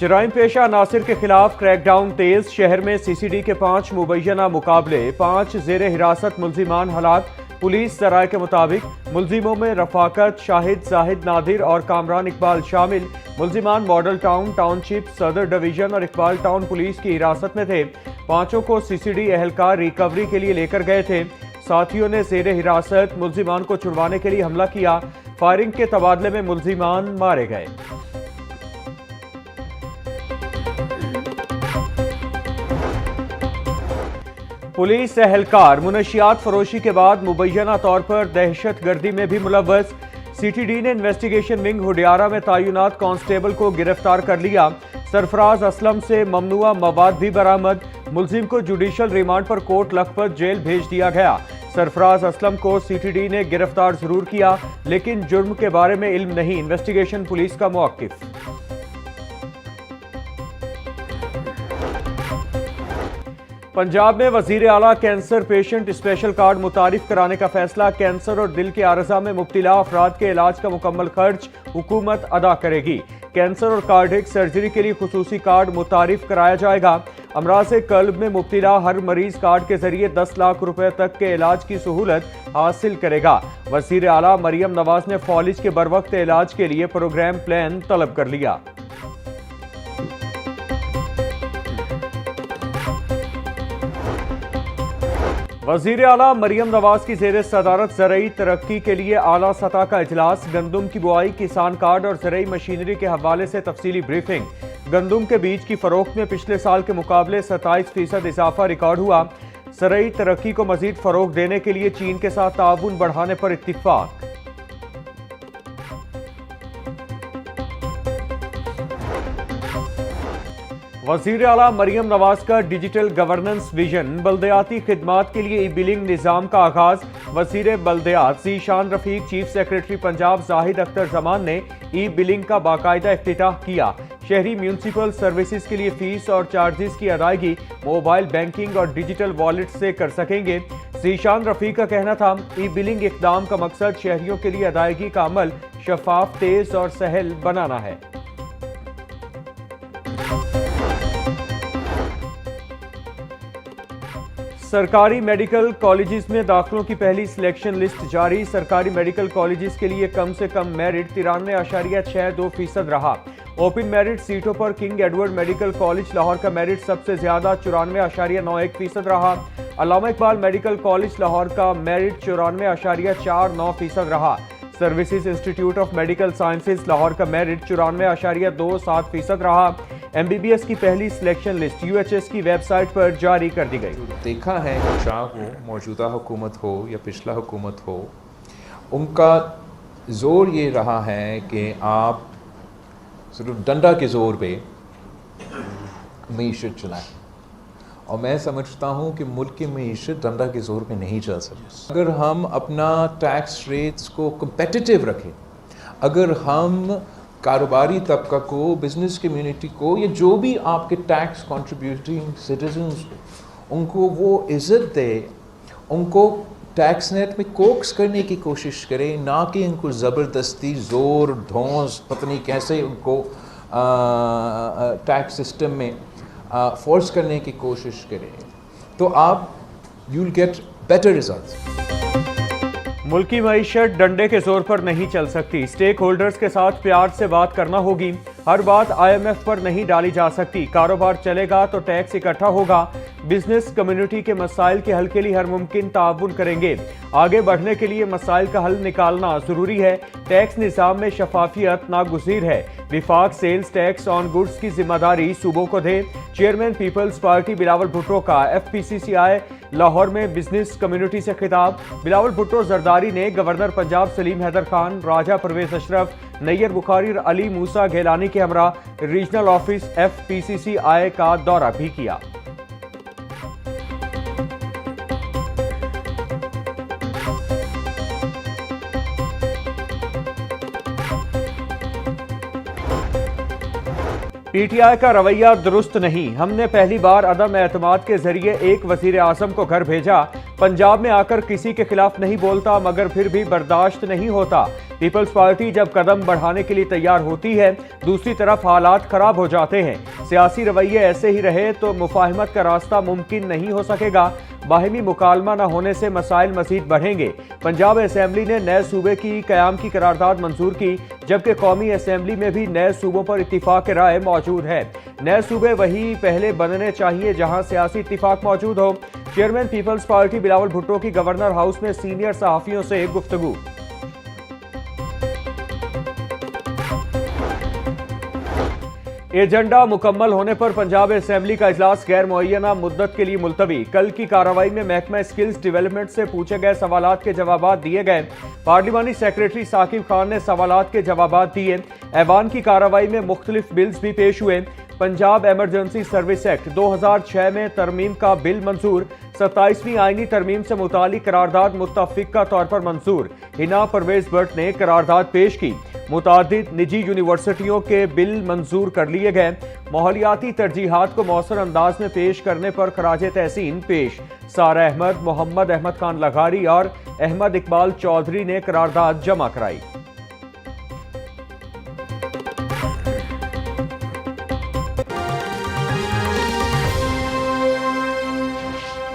जराइम पेशा नासिर के खिलाफ क्रैकडाउन तेज। शहर में सीसीडी के 5 मुबैना मुकाबले, 5 जेर हिरासत मुल्जिमान हलाक। पुलिस जराये के मुताबिक मुल्जिमों में रफाकत, शाहिद, जाहिद, नादिर और कामरान इकबाल शामिल। मुल्जिमान मॉडल टाउन, टाउनशिप, सदर डिवीजन और इकबाल टाउन पुलिस की हिरासत में थे। पांचों को सीसीडी एहलकार रिकवरी के लिए लेकर गए थे। साथियों ने जेर हिरासत मुल्जिमान को छुड़वाने के लिए हमला किया। फायरिंग के तबादले में मुल्जिमान मारे गए। पुलिस एहलकार मुनशियात फरोशी के बाद मुबैना तौर पर दहशत गर्दी में भी मुलव्वस। सीटीडी ने इन्वेस्टिगेशन विंग हुडियारा में तैनात कांस्टेबल को गिरफ्तार कर लिया। सरफराज असलम से ममनुआ मवाद भी बरामद। मुल्जिम को जुडिशल रिमांड पर कोट लखपत जेल भेज दिया गया। सरफराज असलम को सीटीडी ने गिरफ्तार जरूर किया, लेकिन जुर्म के बारे में इल्म नहीं। इन्वेस्टिगेशन पुलिस का मौक़िफ़। पंजाब में वजीर आला कैंसर पेशेंट स्पेशल कार्ड मुतारिफ कराने का फैसला। कैंसर और दिल के आर्जा में मुब्तला अफराद के इलाज का मुकम्मल खर्च हुकूमत अदा करेगी। कैंसर और कार्डियक सर्जरी के लिए खुसूसी कार्ड मुतारिफ कराया जाएगा। अमराज़े कल्ब में मुब्तला हर मरीज कार्ड के जरिए 10 लाख रुपए तक के इलाज की सहूलत हासिल करेगा। वजीर आला मरियम नवाज ने फॉलिज के बरवक्त इलाज के लिए प्रोग्राम प्लान तलब कर लिया। वजीर आला मरियम नवाज की जेर सदारत ज़रई तरक्की के लिए आला सतह का इजलास। गंदुम की बुआई, किसान कार्ड और ज़रई मशीनरी के हवाले से तफसीली ब्रीफिंग। गंदुम के बीज की फरोख्त में पिछले साल के मुकाबले 27% इजाफा रिकॉर्ड हुआ। ज़रई तरक्की को मजीद फरोग देने के लिए चीन के साथ ताउन बढ़ाने पर इत्तिफाक। वज़ीर आला मरियम नवाज का डिजिटल गवर्नेंस विजन। बल्दियाती खिदमात के लिए ई बिलिंग निज़ाम का आगाज। वज़ीर बल्दियात ज़ीशान रफीक, चीफ सेक्रेटरी पंजाब जाहिद अख्तर जमान ने ई बिलिंग का बाकायदा इफ्तिताह किया। शहरी म्यूनसिपल सर्विसेज के लिए फीस और चार्जेस की अदायगी मोबाइल बैंकिंग और डिजिटल वॉलेट से कर सकेंगे। ज़ीशान रफीक का कहना था, ई बिलिंग इक़दाम का मकसद शहरियों के लिए अदायगी का अमल शफाफ, तेज और सहल बनाना है। सरकारी मेडिकल कॉलेजेस में दाखिलों की पहली सिलेक्शन लिस्ट जारी। सरकारी मेडिकल कॉलेजेस के लिए कम से कम मेरिट 93.62% रहा। ओपन मेरिट सीटों पर king Edward medical college Lahore का मेरिट सबसे ज्यादा 94.91% रहा। अल्लामा इकबाल मेडिकल कॉलेज लाहौर का मेरिट 94.49% रहा। Services institute of medical sciences Lahore का मेरिट 94.27% रहा। MBBS की पहली सिलेक्शन लिस्ट UHS की वेबसाइट पर जारी कर दी गई। देखा है, चाहे हो मौजूदा हुकूमत हो या पिछला हुकूमत हो, उनका ज़ोर ये रहा है कि आप सिर्फ डंडा के ज़ोर पे मईशत चलाएं, और मैं समझता हूँ कि मुल्क की मईशत डंडा के ज़ोर पे नहीं चल सकती। अगर हम अपना टैक्स रेट्स को कम्पेटिटिव रखें, अगर हम कारोबारी तबका को, बिजनेस कम्युनिटी को, या जो भी आपके टैक्स कंट्रीब्यूटिंग सिटीजन्स, उनको वो इज़्ज़त दे, उनको टैक्स नेट में कोक्स करने की कोशिश करें, ना कि उनको ज़बरदस्ती ज़ोर धौंस पता नहीं कैसे उनको टैक्स सिस्टम में फोर्स करने की कोशिश करें, तो आप you will get better results. मुल्की मईशत डंडे के जोर पर नहीं चल सकती। स्टेक होल्डर्स के साथ प्यार से बात करना होगी। हर बात IMF पर नहीं डाली जा सकती। कारोबार चलेगा तो टैक्स इकट्ठा होगा। बिजनेस कम्युनिटी के मसाइल के हल के लिए हर मुमकिन ताउन करेंगे। आगे बढ़ने के लिए मसाइल का हल निकालना जरूरी है। टैक्स निज़ाम में शफाफियत नागुज़ीर है। विफाक सेल्स टैक्स ऑन गुड्स की जिम्मेदारी सूबों को दे। चेयरमैन पीपल्स पार्टी बिलावल भुट्टो का FPCCI लाहौर में बिजनेस कम्युनिटी से खिताब। बिलावल भुट्टो जरदारी ने गवर्नर पंजाब सलीम हैदर खान, राजा परवेज अशरफ, नैयर बुखारी और अली मूसा गेलानी के हमरा रीजनल ऑफिस FPCCI का दौरा भी किया। PTI का रवैया दुरुस्त नहीं। हमने पहली बार अदम एतमाद के जरिए एक वजीर आजम को घर भेजा। पंजाब में आकर किसी के खिलाफ नहीं बोलता मगर फिर भी बर्दाश्त नहीं होता। पीपल्स पार्टी जब कदम बढ़ाने के लिए तैयार होती है, दूसरी तरफ हालात खराब हो जाते हैं। सियासी रवैये ऐसे ही रहे तो मुफाहमत का रास्ता मुमकिन नहीं हो सकेगा। बाहिमी मुकालमा न होने से मसाइल मजीद बढ़ेंगे। पंजाब असेंबली ने नए सूबे की कयाम की करारदाद मंजूर की, जबकि कौमी असेंबली में भी नए सूबों पर इत्तिफाक राय मौजूद है। नए सूबे वही पहले बनने चाहिए जहां सियासी इत्तिफाक मौजूद हो। चेयरमैन पीपल्स पार्टी बिलावल भुट्टो की गवर्नर हाउस में सीनियर सहाफियों से गुफ्तगू। एजेंडा मुकम्मल होने पर पंजाब असेंबली का इजलास गैर मुअय्यना मुद्दत के लिए मुलतवी। कल की कार्रवाई में महकमा स्किल्स डेवलपमेंट से पूछे गए सवालात के जवाबात दिए गए। पार्लिमानी सेक्रेटरी साकिब खान ने सवालात के जवाबात दिए। ऐवान की कार्रवाई में मुख्तलिफ बिल्स भी पेश हुए। पंजाब एमरजेंसी सर्विस एक्ट 2006 में तरमीम का बिल मंजूर। 27वीं आईनी तरमीम से मुतालिक करारदाद मुत्तफिका तौर पर मंजूर। हिना परवेज भट्ट ने करारदाद पेश की। मुतादिद निजी यूनिवर्सिटियों के बिल मंजूर कर लिए गए। माहौलियाती तरजीहात को मौसर अंदाज में पेश करने पर खराजे तहसीन पेश। सारा अहमद, मोहम्मद अहमद खान लगारी और अहमद इकबाल चौधरी ने करारदाद जमा कराई।